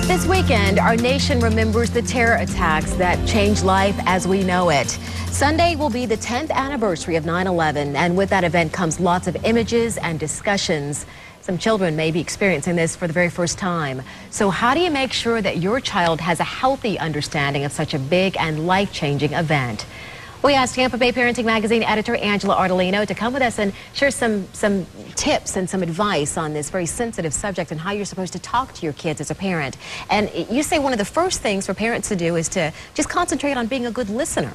This weekend, our nation remembers the terror attacks that changed life as we know it. Sunday will be the 10th anniversary of 9/11, and with that event comes lots of images and discussions. Some children may be experiencing this for the very first time. So how do you make sure that your child has a healthy understanding of such a big and life-changing event? We asked Tampa Bay Parenting Magazine editor Angela Ardolino to come with us and share some tips and some advice on this very sensitive subject and how you're supposed to talk to your kids as a parent. And you say one of the first things for parents to do is to just concentrate on being a good listener.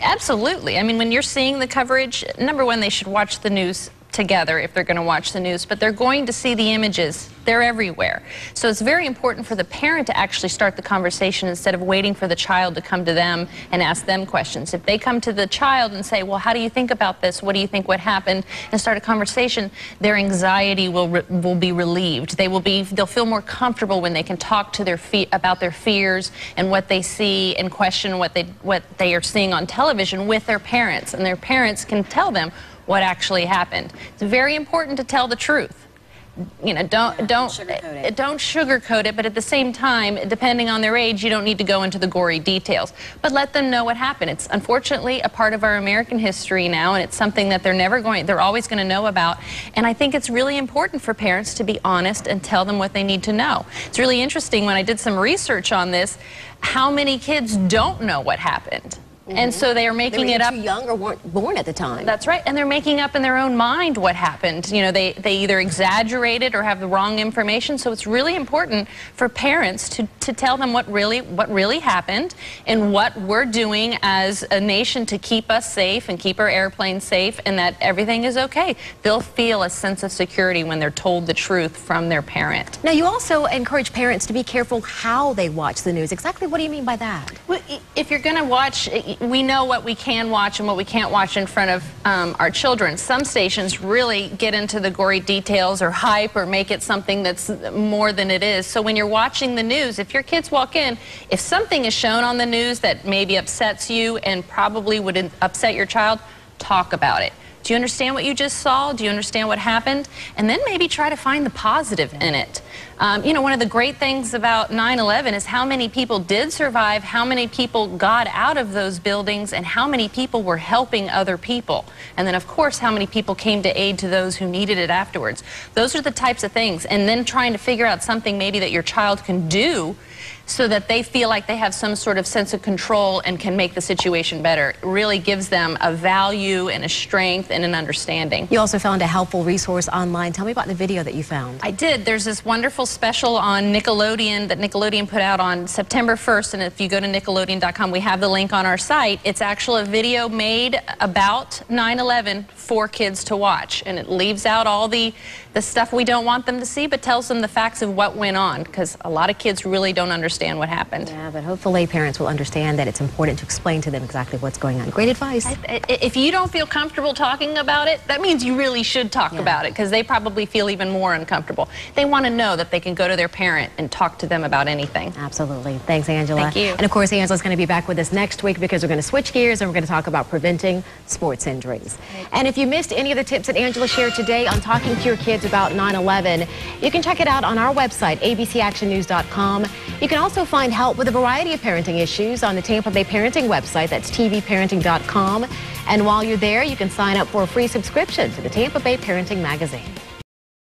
Absolutely. I mean, when you're seeing the coverage, number one, they should watch the news together if they're going to watch the news, but they're going to see the images. They're everywhere. So it's very important for the parent to actually start the conversation instead of waiting for the child to come to them and ask them questions. If they come to the child and say, well, how do you think about this? What do you think what happened? And start a conversation, their anxiety will be relieved. They'll feel more comfortable when they can talk to about their fears and what they see and question what they are seeing on television with their parents, and their parents can tell them what actually happened. It's very important to tell the truth. You know, don't sugarcoat it, but at the same time, depending on their age, you don't need to go into the gory details. But let them know what happened. It's unfortunately a part of our American history now, and it's something that they're always going to know about. And I think it's really important for parents to be honest and tell them what they need to know. It's really interesting when I did some research on this, how many kids don't know what happened. And so they are making it up. Too young or weren't born at the time. That's right. And they're making up in their own mind what happened. You know, they either exaggerate it or have the wrong information. So it's really important for parents to tell them what really happened and what we're doing as a nation to keep us safe and keep our airplanes safe, and that everything is okay. They'll feel a sense of security when they're told the truth from their parent. Now, you also encourage parents to be careful how they watch the news. Exactly what do you mean by that? Well, if you're going to watch, we know what we can watch and what we can't watch in front of our children. Some stations really get into the gory details or hype or make it something that's more than it is. So when you're watching the news, if your kids walk in, if something is shown on the news that maybe upsets you and probably would upset your child, talk about it. Do you understand what you just saw? Do you understand what happened? And then maybe try to find the positive in it. You know, one of the great things about 9/11 is how many people did survive, how many people got out of those buildings, and how many people were helping other people. And then, of course, how many people came to aid to those who needed it afterwards. Those are the types of things. And then trying to figure out something maybe that your child can do so that they feel like they have some sort of sense of control and can make the situation better. It really gives them a value and a strength and an understanding. You also found a helpful resource online. Tell me about the video that you found. I did. There's this wonderful special on Nickelodeon that Nickelodeon put out on September 1st, and if you go to Nickelodeon.com, we have the link on our site. It's actually a video made about 9/11 for kids to watch, and it leaves out all the stuff we don't want them to see, but tells them the facts of what went on, because a lot of kids really don't understand what happened. Yeah, but hopefully parents will understand that it's important to explain to them exactly what's going on. Great advice. If you don't feel comfortable talking about it, that means you really should talk about it, because they probably feel even more uncomfortable. They want to know that they can go to their parent and talk to them about anything. Absolutely. Thanks, Angela. Thank you. And of course, Angela's going to be back with us next week, because we're going to switch gears and we're going to talk about preventing sports injuries. And if you missed any of the tips that Angela shared today on talking to your kids about 9/11, you can check it out on our website, abcactionnews.com. You can also find help with a variety of parenting issues on the Tampa Bay Parenting website. That's tvparenting.com. And while you're there, you can sign up for a free subscription to the Tampa Bay Parenting Magazine.